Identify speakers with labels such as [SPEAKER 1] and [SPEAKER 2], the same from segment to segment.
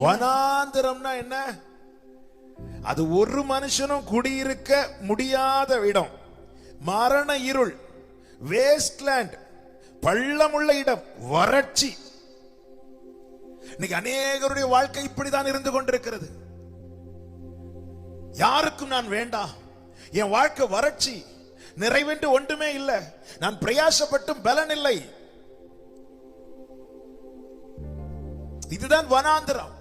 [SPEAKER 1] வனாந்திரம்னா என்ன? அது ஒரு மனுஷனும் குடியிருக்க முடியாத இடம், மரண இருள், வேஸ்ட்லேண்ட், பள்ளமுள்ள இடம், வறட்சி. இன்னைக்கு அநேகருடைய வாழ்க்கை இப்படிதான் இருந்து கொண்டிருக்கிறது. யாருக்கும் நான் வேண்டாம், என் வாழ்க்கை வறட்சி, நிறைவென்று ஒன்றுமே இல்லை, நான் பிரயாசப்பட்டும் பலன் இல்லை. இதுதான் வனாந்திரம்.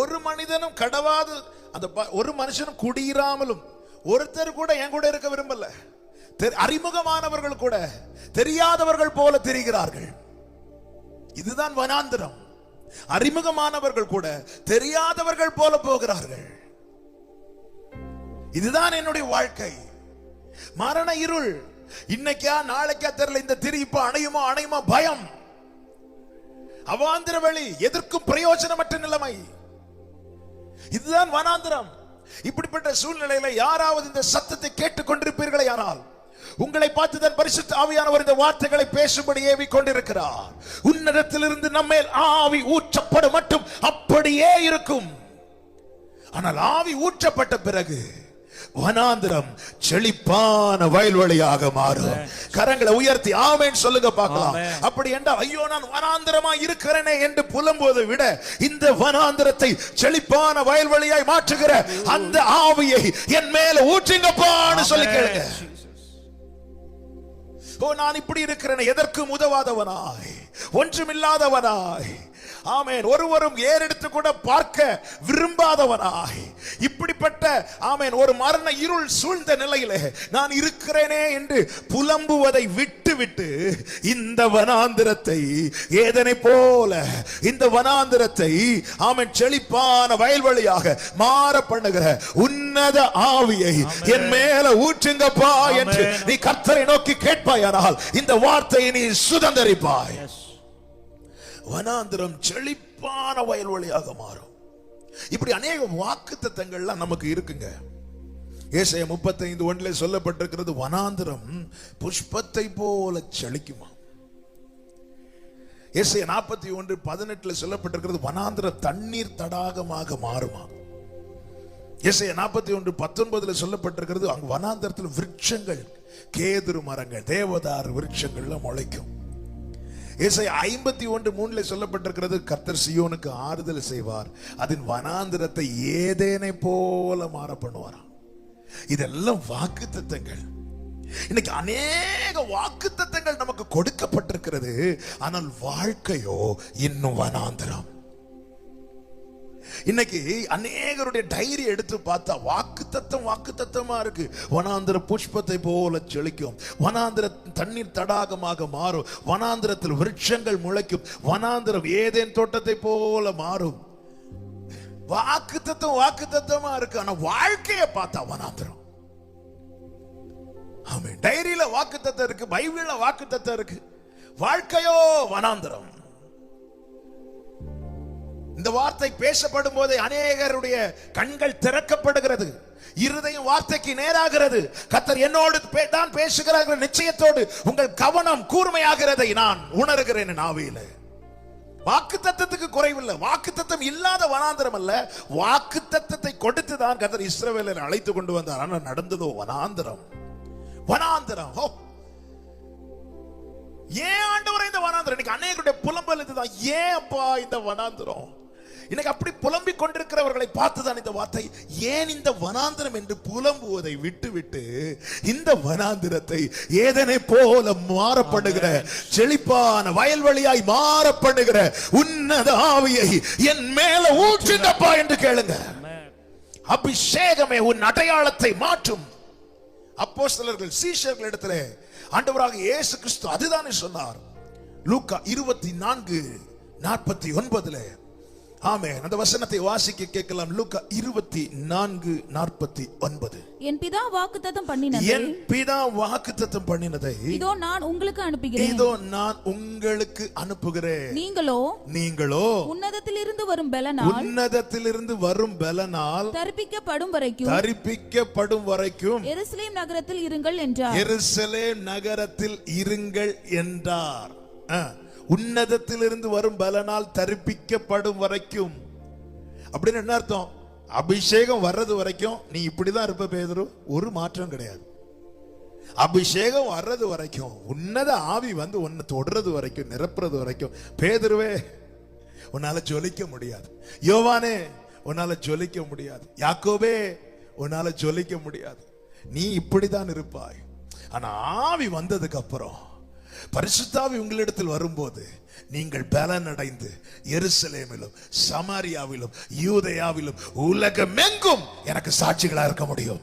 [SPEAKER 1] ஒரு மனிதனும் கடவாது, அந்த ஒரு மனுஷனும் குடியிராமலும் ஒருத்தர் கூட என் கூட இருக்க விரும்பல. அறிமுகமானவர்கள் கூட தெரியாதவர்கள் போல தெரிகிறார்கள். இதுதான் வனாந்திரம். அறிமுகமானவர்கள் கூட தெரியாதவர்கள் போல போகிறார்கள். இதுதான் என்னுடைய வாழ்க்கை. மரண இருள். இன்னைக்கா நாளைக்கா தெரியல, இந்த திரி இப்ப அணையுமா பயம். அவாந்திர வழி, எதற்கும் பிரயோஜனமற்ற நிலைமை. இதுதான் வனாந்திரம். இப்படிப்பட்ட சூழ்நிலையில யாராவது இந்த சத்தத்தை கேட்டுக் கொண்டிருப்பீர்களே, ஆனால் உங்களை பார்த்து தான் பரிசுத்த ஆவியானவர் இந்த வார்த்தைகளை பேசும்படி ஏவி கொண்டிருக்கிறார். உன்னதத்திலிருந்து நம்மேல் ஆவி ஊற்றப்பட மட்டும் அப்படியே இருக்கும். ஆனால் ஆவி ஊற்றப்பட்ட பிறகு வனாந்திரம் செழிப்பான வயல்வெளியாக மாறும். கரங்களை உயர்த்தி ஆமென் சொல்லுங்க பார்க்கலாம். அப்படி என்றால் ஐயோ நான் வனாந்திரமா இருக்கிறேனே என்று புலம்புவதை விட இந்த வனாந்திரத்தை செழிப்பான வயல்வெளியாய் மாற்றுகிற அந்த ஆவியை என் மேல ஊற்றுங்கப்பான்னு சொல்லி கேளுங்க. ஓ நான் இப்படி இருக்கிறேன், எதற்கும் உதவாதவனாய், ஒன்றுமில்லாதவனாய், ஆமென், ஒருவரும் ஏறெடுத்து கூட பார்க்க விரும்பாதவனாய், இப்படிப்பட்ட ஆமென் ஒரு மரண இருள் சூழ்ந்த நிலையிலே நான் இருக்கிறேனே என்று புலம்புவதை விட்டு இந்த வனாந்திரத்தை ஏதனை போல, இந்த வனாந்திரத்தை ஆமென் செழிப்பான வயல்வெளியாக மாற பண்ணுகிற உன்னத ஆவியை என் மேல ஊற்றுங்கப்பா என்று நீ கர்த்தரை நோக்கி கேட்பாயானால் இந்த வார்த்தையை நீ சுதந்தரிப்பாய். வனாந்திரம் செழிப்பான வயல்வெளியாக மாறும். இப்படி அநேக வாக்குத்தத்தங்கள்லாம் நமக்கு இருக்குங்க. ஏசாயா 35:1 சொல்லப்பட்டிருக்கிறது, வனாந்திரம் புஷ்பத்தை போல செழிக்குமா. ஏசாயா 41:18 சொல்லப்பட்டிருக்கிறது, வனாந்திரம் தண்ணீர் தடாகமாக மாறுமா. ஏசாயா 41:19 சொல்லப்பட்டிருக்கிறது, அங்கு வனாந்திரத்தில் விருட்சங்கள், கேதுரு மரங்கள், தேவதார் விருட்சங்கள்லாம் முளைக்கும். ஏசாயா 51:3 சொல்லப்பட்டிருக்கிறது, கர்த்தர் சீயோனுக்கு ஆறுதல் செய்வார், அதன் வனாந்திரத்தை ஏதேனை போல மாற பண்ணுவாராம். இதெல்லாம் வாக்குத்தத்தங்கள். இன்னைக்கு அநேக வாக்குத்தத்தங்கள் நமக்கு கொடுக்கப்பட்டிருக்கிறது, ஆனால் வாழ்க்கையோ இன்னும் வனாந்திரம். இன்னைக்கு அநேகருடைய டைரி எடுத்து பார்த்தா வாக்குத்தத்தமா இருக்கு. வனாந்திர புஷ்பத்தை போல செழிக்கும், வனாந்திர தண்ணீர் தடாகமாக மாறும், வனாந்திரத்தில் விருட்சங்கள் முளைக்கும், வனாந்திரம் ஏதேன் தோட்டத்தை போல மாறும். வாக்குத்தத்தமா இருக்கு, ஆனா வாழ்க்கையை பார்த்தா வனாந்திரம். ஆமென். டைரியில வாக்குத்தத்தம் இருக்கு, பைபிள்ல வாக்குத்தத்தம் இருக்கு, வாழ்க்கையோ வனாந்திரம். இந்த வார்த்தை பேசப்படும் போதே அநேகருடைய கண்கள் திறக்கப்படுகிறது, இருதயம் வார்த்தைக்கு நேராகிறது. கர்த்தர் என்னோடு தான் பேசுகிறார் நிச்சயத்தோடு உங்கள் கவனம் கூர்மையாகிறதை நான் உணர்கிறேன். ஆவியில வாக்குத்தத்தத்துக்கு குறைவில்லை. வாக்குத்தத்தம் இல்லாத வனாந்திரம் அல்ல, வாக்குத்தத்தத்தை கொடுத்து தான் கர்த்தர் இஸ்ரவேலை அழைத்து கொண்டு வந்தார். ஆனால் நடந்ததோ வனாந்திரம். ஏன் ஆண்டவரே இந்த வனாந்திரம்? இன்னைக்கு அநேகருடைய புலம்பல் இதுதான், ஏன் அப்பா இந்த வனாந்திரம்? இன்னைக்கு அப்படி புலம்பிக் கொண்டிருக்கிறவர்களை பார்த்துதான் இந்த வார்த்தை, ஏன் இந்த வனாந்திரம் என்று புலம்புவதை விட்டு இந்த வனாந்திரத்தை ஏதனை போல மாறப்படுகிற செழிப்பான வயல்வெளியாய் மாறப்படுகிற உன்னத ஆவியை என் மேல ஊற்றுங்கப்பா என்று கேளுங்க. அபிஷேகமே உன் அடையாளத்தை மாற்றும். அப்போஸ்தலர்கள் சீஷர்கள் இடத்திலே ஆண்டவராக இயேசு கிறிஸ்து அதுதானே சொன்னார். லூக்கா 24:49 ஆமென். அந்த வசனத்தை வாசிக்க கேட்கலாம். லூக்கா 24:49.
[SPEAKER 2] என் பிதா வாக்குத்தத்தம் பண்ணினதை இதோ நான் உங்களுக்கு அனுப்புகிறேன். நீங்களோ உன்னதத்திலிருந்து வரும் பெலனால் தரிப்பிக்கப்படும் வரைக்கும் எருசலேம் நகரத்தில் இருங்கள் என்றார்.
[SPEAKER 1] உன்னதத்திலிருந்து வரும் பலனால் தரிப்பிக்கப்படும் வரைக்கும். அப்படின்னு என்ன அர்த்தம்? அபிஷேகம் வர்றது வரைக்கும் நீ இப்படிதான் இருப்ப பேதுரு, ஒரு மாற்றம் கிடையாது. அபிஷேகம் வர்றது வரைக்கும், உன்னத ஆவி வந்து உன்னை தொடுறது வரைக்கும், நிரப்புறது வரைக்கும் பேதுருவே உன்னால ஜொலிக்க முடியாது. யோவானே உன்னால ஜொலிக்க முடியாது. யாக்கோபே உன்னால ஜொலிக்க முடியாது. நீ இப்படிதான் இருப்பாய். ஆனா ஆவி வந்ததுக்கு அப்புறம், பரிசுத்தாவி உங்களிடத்தில் வரும்போது நீங்கள் பலன் அடைந்து எருசலேமிலும் சமாரியாவிலும் யூதேயாவிலும் உலகமெங்கும் எனக்கு சாட்சிகளா இருக்க முடியும்.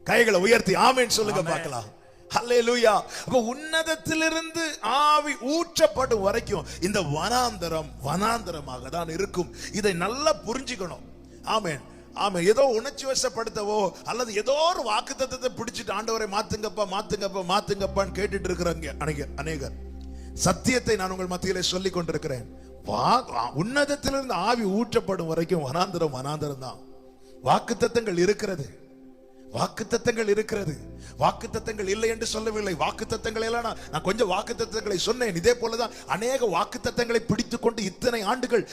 [SPEAKER 1] கைகளை உயர்த்தி ஆமென் சொல்லுங்க பார்க்கலாம். ஹல்லேலூயா. அப்ப உன்னதத்திலிருந்து ஆவி ஊற்றப்படும் வரைக்கும் இந்த வனாந்தரமாக தான் இருக்கும். இதை நல்லா புரிஞ்சுக்கணும். ஆமென் ஆமென். ஏதோ உணர்ச்சி வசப்படுத்தவோ அல்லது ஏதோ ஒரு வாக்குத்தத்தத்தை பிடிச்சிட்டு ஆண்டவரை மாத்துங்கப்பா மாத்துங்கப்பா மாத்துங்கப்பான்னு கேட்டுட்டு இருக்கிறாங்க அநேகர். சத்தியத்தை நான் உங்கள் மத்தியிலே சொல்லிக் கொண்டிருக்கிறேன். உன்னதத்திலிருந்து ஆவி ஊற்றப்படும் வரைக்கும் வனாந்தரம் தான். வாக்குத்தத்தங்கள் இருக்கிறது, வாக்குத்தத்தங்கள் இருக்கிறது. வாக்குத்தத்தங்கள் இல்லை என்று சொல்லவில்லை. வாக்குத்தத்தங்களை எல்லாம் நான் கொஞ்சம் வாக்குத்தத்தங்களை சொன்னேன். இதே போலதான் அநேக வாக்குத்தத்தங்களை பிடித்துக் கொண்டு இத்தனை ஆண்டுகள்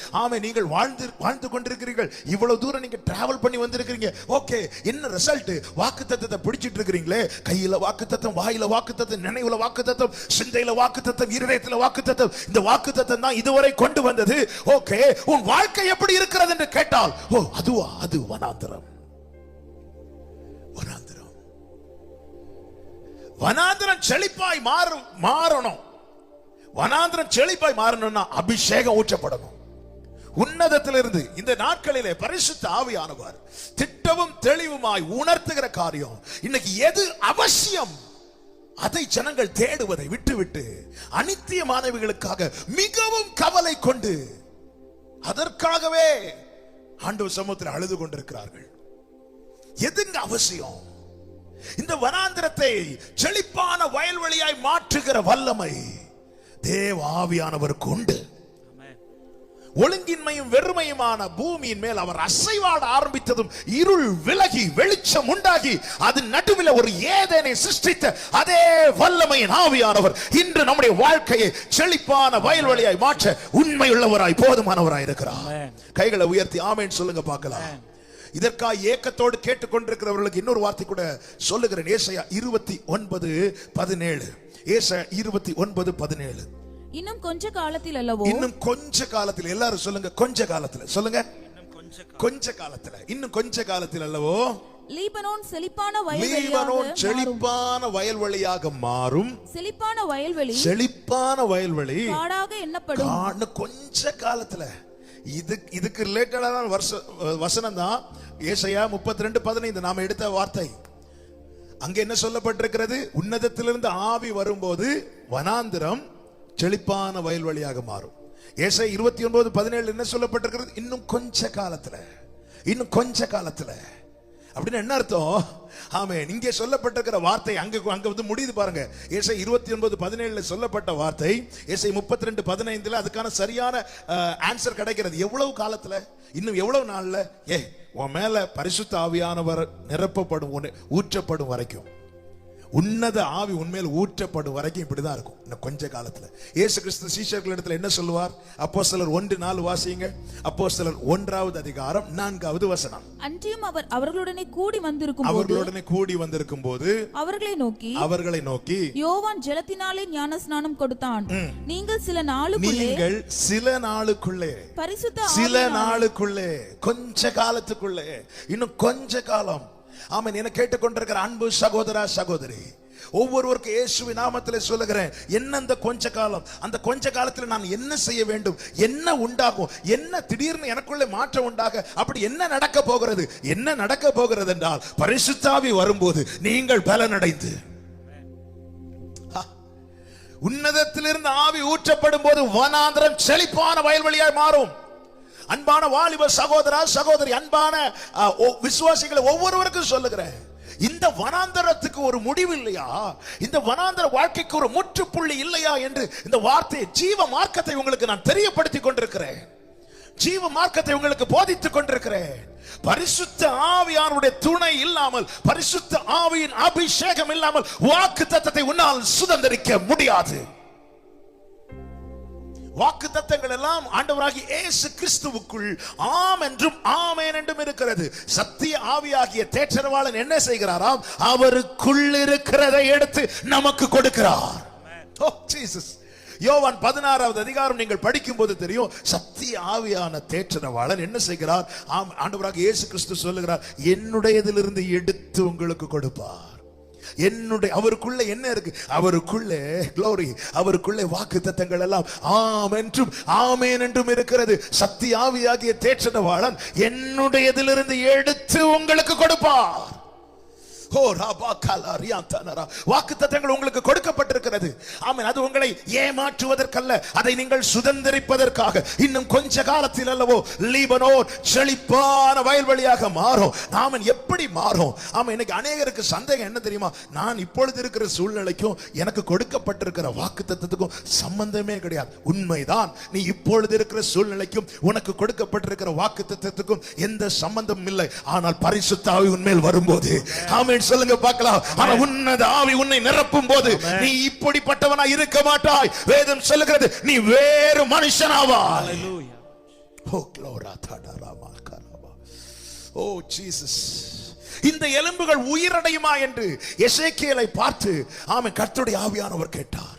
[SPEAKER 1] நீங்கள் வாழ்ந்து கொண்டிருக்கிறீர்கள். இவ்வளவு தூரம் நீங்க டிராவல் பண்ணி வந்திருக்கிறீங்க. ஓகே, என்ன ரிசல்ட்? வாக்குத்தத்தத்தை பிடிச்சிட்டு இருக்கிறீங்களே. கையில வாக்குத்தத்தம், வாயில வாக்குத்தத்தம், நினைவுல வாக்குத்தத்தம், சிந்தையில வாக்குத்தத்தம், இருதயத்துல வாக்குத்தத்தம். இந்த வாக்குத்தத்தம் தான் இதுவரை கொண்டு வந்தது. ஓகே, உன் வாழ்க்கை எப்படி இருக்கிறது என்று கேட்டால், அதுவா, அது வனாந்தரம். வனாந்தரம் செழிப்பாய் மாறணும். வனாந்தரம் செழிப்பாய் மாறணும்னா அபிஷேகம் ஊற்றப்படணும். உன்னதத்திலிருந்து இந்த நாட்களிலே பரிசுத்த ஆவியானவர் திட்டமும் தெளிவுமாய் உணர்த்துகிற காரியம். இன்னைக்கு எது அவசியம் அதை ஜனங்கள் தேடுவதை விட்டுவிட்டு அனித்திய மாணவிகளுக்காக மிகவும் கவலை கொண்டு அதற்காகவே ஆண்டவர் சமூகத்தில் அழுது கொண்டிருக்கிறார்கள். எதுங்க அவசியம்? இந்த வனாந்திரத்தை செழிப்பான வயல்வெளியாய் மாற்றுகிற வல்லமை தேவ ஆவியானவருக்கு உண்டு. ஒழுங்கின்மையும் வெறுமையுமான பூமியின் மேல் அவர் அசைவாட ஆரம்பித்ததும் இருள் விலகி வெளிச்சம் உண்டாகி அதன் நடுவில் ஒரு ஏதேனை சிருஷ்டித்த அதே வல்லமையின் ஆவியானவர் இன்று நம்முடைய வாழ்க்கையை செழிப்பான வயல்வெளியாய் மாற்ற உண்மையுள்ளவராய் போதுமானவராய் இருக்கிறார். கைகளை உயர்த்தி ஆமென் சொல்லுங்க பார்க்கலாம். இதற்காக ஏக்கத்தோடு கேட்டுக்கொண்டிருக்கிறவர்களுக்கு இன்னொரு வார்த்தை கூட சொல்லுகிறேன். ஏசாயா 29:17. ஏசாயா 29:17.
[SPEAKER 2] இன்னும் கொஞ்ச காலத்தில் அல்லவோ,
[SPEAKER 1] இன்னும் கொஞ்ச காலத்தில், எல்லாரும் சொல்லுங்க, கொஞ்ச காலத்துல சொல்லுங்க, கொஞ்ச காலத்துல, இன்னும் கொஞ்ச காலத்தில் அல்லவோ
[SPEAKER 2] லீபனோன் செழிப்பான
[SPEAKER 1] வயல்வெளியாக மாறும். செழிப்பான வயல்வெளி
[SPEAKER 2] காடாக எண்ணப்படும்.
[SPEAKER 1] கொஞ்ச காலத்துல. இதுக்கு ரிலேட்டடான வசனம் தான் ஏசாயா 32:15 நாம எடுத்த வார்த்தை. அங்க என்ன சொல்லப்பட்டிருக்கிறது? உன்னதத்திலிருந்து ஆவி வரும்போது வனாந்திரம் செழிப்பான வயல்வெளியாக மாறும். ஏசாயா 29:17 என்ன சொல்லப்பட்டிருக்கிறது? இன்னும் கொஞ்ச காலத்துல, இன்னும் கொஞ்ச காலத்துல. அப்படின்னு என்ன அர்த்தம்? ஆமென். இங்கே சொல்லப்பட்டிருக்கிற வார்த்தை அங்க வந்து முடியுது பாருங்க. ஏசாயா 29:17 சொல்லப்பட்ட வார்த்தை ஏசாயா 32:15 அதுக்கான சரியான ஆன்சர் கிடைக்கிறது. எவ்வளவு காலத்துல, இன்னும் எவ்வளவு நாள்ல? உன் மேல பரிசுத்த ஆவியானவர் நிரப்பப்படும், ஊற்றப்படும் வரைக்கும், உன்னத ஆவி உண்மையில் ஊற்றப்படும் வரைக்கும் இப்படிதான் இருக்கும். இன்னும் கொஞ்ச காலத்துல இயேசு கிறிஸ்து சீஷர்கள் இடத்துல என்ன சொல்லுவார்? அப்போஸ்தலர் 1:4 வாசிங்க. அப்போஸ்தலர் 1:4 வசனம்.
[SPEAKER 2] அன்றியும் அவர் அவர்களுடனே கூடி வந்திருக்கும் போது அவர்களை நோக்கி யோவான் ஜலத்தினாலே ஞானஸ்நானம் கொடுத்தான். நீங்கள் சில நாளுக்குள்ளே
[SPEAKER 1] கொஞ்ச காலத்துக்குள்ளே, இன்னும் கொஞ்ச காலம். ஆமென். என கேட்டுக்கொண்டிருக்கிற அன்பு சகோதரா சகோதரி, ஒவ்வொருவருக்கும் இயேசுவின் நாமத்திலே சொல்லுகிறேன், என்ன அந்த கொஞ்ச காலம்? அந்த கொஞ்ச காலத்துல நான் என்ன செய்ய வேண்டும்? என்ன உண்டாகும்? என்ன திடீர்னு எனக்குள்ளே மாற்றம் உண்டாக அப்படி என்ன நடக்க போகிறது? என்ன நடக்க போகிறது என்றால், பரிசுத்த ஆவி வரும்போது நீங்கள் பலனடைந்து, உன்னதத்திலிருந்து ஆவி ஊற்றப்படும் போது வனாந்தரம் செழிப்பான வயல்வெளியாய் மாறும். அன்பான வாலிப சகோதரா சகோதரி, அன்பான விசுவாசிகளை ஒவ்வொருவருக்கும் சொல்லுகிறேன், இந்த வனாந்தரத்துக்கு ஒரு முடிவு இல்லையா? இந்த வனாந்தர வாழ்க்கைக்கு ஒரு முற்றுப்புள்ளி இல்லையா என்று இந்த வார்த்தையை, ஜீவ மார்க்கத்தை உங்களுக்கு நான் தெரியப்படுத்தி கொண்டிருக்கிறேன். ஜீவ மார்க்கத்தை உங்களுக்கு போதித்துக் கொண்டிருக்கிறேன். பரிசுத்த ஆவியானுடைய துணை இல்லாமல், பரிசுத்த ஆவியின் அபிஷேகம் இல்லாமல் வாக்குத்தத்தத்தை உன்னால் சுதந்திரிக்க முடியாது. வாக்குத்தத்தங்கள் எல்லாம் ஆண்டவராகிய இயேசு கிறிஸ்துவுக்குள் ஆம் என்றும் ஆமென் என்றும் இருக்கிறது. சத்திய ஆவியாகிய தேற்றரவாளன் என்ன செய்கிறாராம்? அவருக்குள் இருக்கிறதை எடுத்து நமக்கு கொடுக்கிறார். ஓ ஜீசஸ். யோவான் 16வது அதிகாரம் நீங்கள் படிக்கும் போது தெரியும், சத்திய ஆவியான தேற்றரவாளன் என்ன செய்கிறார்? ஆண்டவராகிய இயேசு கிறிஸ்து சொல்லுகிறார், என்னுடையதிலிருந்து எடுத்து உங்களுக்கு கொடுப்பார். என்னுடைய அவருக்குள்ள என்ன இருக்கு? அவருக்குள்ளே glory, அவருக்குள்ளே வாக்குத்தத்தங்கள் எல்லாம் ஆம் என்றும் ஆமென் என்றும் இருக்கிறது. சத்திய ஆவியாகிய தேற்றரவாளன் என்னுடையதிலிருந்து எடுத்து உங்களுக்கு கொடுப்பார். வாக்குத்தத்தங்கள் உங்களுக்கு கொடுக்கப்பட்டிருக்கிறது. ஆமென். அது உங்களை ஏமாற்றுவதற்கல்ல, அதை நீங்கள் சுதந்திரிப்பதற்காக. இன்னும் கொஞ்ச காலத்தில் அல்லவோ லீபனோன் செழிப்பான வயல்வெளியாக மாறும். ஆமென். எப்படி மாறும்? ஆமென். இன்னைக்கு அநேகருக்கு சந்தேகம் என்ன தெரியுமா? நான் இப்பொழுது இருக்கிற சூழ்நிலைக்கும் எனக்கு கொடுக்கப்பட்டிருக்கிற வாக்குத்தத்தத்துக்கும் சம்பந்தமே கிடையாது. உண்மைதான். நீ இப்பொழுது இருக்கிற சூழ்நிலைக்கும் உனக்கு கொடுக்கப்பட்டிருக்கிற வாக்குத்தத்தத்துக்கும் எந்த சம்பந்தமும் இல்லை. ஆனால் பரிசுத்த ஆவி உன்மேல் வரும்போது, ஆமென் சொல்லுங்க பார்க்கலாம், ஆனா உன்னத ஆவி உன்னை நிரப்பும் போது நீ இப்படிப்பட்டவனா இருக்க மாட்டாய். வேதம் சொல்லுகிறது, நீ வேறு மனுஷனாவாய். ஹalleluya. ஓ glory தடராமா கரபா. ஓ ஜீசஸ். இந்த எலும்புகள் உயிரடையுமா என்று எசேக்கியேலை பார்த்து ஆமென் கர்த்தருடைய ஆவியானவர் கேட்டார்.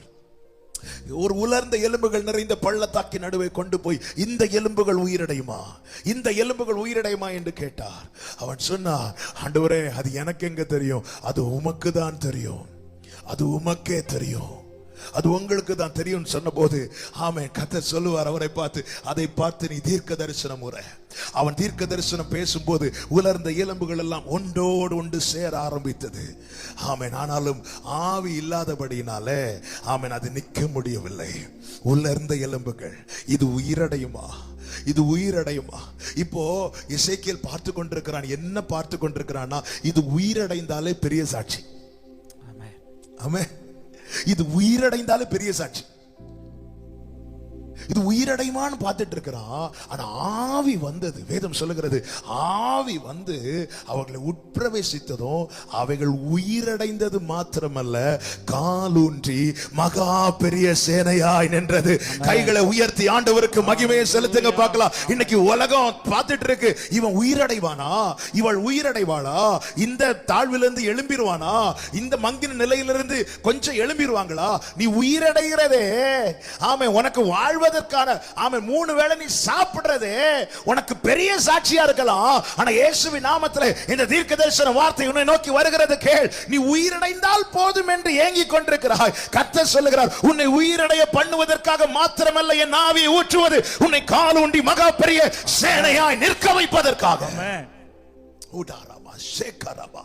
[SPEAKER 1] ஒரு உலர்ந்த எலும்புகள் நிறைந்த பள்ளத்தாக்கி நடுவே கொண்டு போய் இந்த எலும்புகள் உயிரடையுமா, இந்த எலும்புகள் உயிரடையுமா என்று கேட்டார். அவன் சொன்னான், ஆண்டவரே அது எனக்கு எங்க தெரியும்? அது உமக்கு தான் தெரியும், அது உமக்கே தெரியும், அது உங்களுக்கு தான் தெரியும் சொன்ன போது ஆமென் கர்த்தர் சொல்லுவார் அவரை பார்த்து, அதை பார்த்து நீ தீர்க்க தரிசனம் உரை. அவன் தீர்க்க தரிசனம் பேசும்போது உலர்ந்த எலும்புகள் எல்லாம் ஒன்றோடு ஒன்று சேர ஆரம்பித்தது. ஆமென். ஆனாலும் ஆவி இல்லாதபடியினாலே ஆமென் அது நிற்க முடியவில்லை. உலர்ந்த எலும்புகள், இது உயிரடையுமா, இது உயிரடையுமா? இப்போ எசேக்கியேல் பார்த்து கொண்டிருக்கிறான். என்ன பார்த்து கொண்டிருக்கிறான்னா, இது உயிரடைந்தாலே பெரிய சாட்சி. ஆமென். இது உயிரடைந்தாலே பெரிய சாட்சி. இது உயிரடைமான்னு பார்த்துட்டு இருக்கிறான். ஆனா ஆவி வந்தது. வேதம் சொல்லுகிறது, ஆவி வந்து அவர்களை உட்பிரவேசித்ததும் அவைகள் உயிரடைந்தது மாத்திரமல்ல, காலூன்றி மகா பெரிய சேனையாய் நின்றது. கைகளை உயர்த்தி ஆண்டவருக்கு மகிமையை செலுத்துங்க பார்க்கலாம். இன்னைக்கு உலகம் பார்த்துட்டு இருக்கு, இவன் உயிரடைவானா, இவள் உயிரடைவாளா, இந்த தாழ்விலிருந்து எழும்பிடுவானா, இந்த மங்கின நிலையிலிருந்து கொஞ்சம் எழும்பிடுவாங்களா? நீ உயிரடைகிறதே ஆமென் உனக்கு வாழ்வது ஆமென் 3 வேளை நீ சாப்பிடுறதே உனக்கு பெரிய சாட்சியா இருக்கலாம். ஆனா இயேசுவின் நாமத்திலே இந்த தீர்க்கதரிசன வார்த்தை உன்னை நோக்கி வருகிறது, கேள். நீ உயிரடைந்தால் போதும் என்று ஏங்கிக் கொண்டிருக்கிறாய். கர்த்தர் சொல்லுகிறார், உன்னை உயிரடைய பண்ணுவதற்காக மாத்திரமல்ல என் ஆவியை ஊற்றுவது, உன்னை காலூண்டி மகா பெரிய சேனையாய் நிற்க வைப்பதற்காக. ஆமென். உடாரமா சேகரமா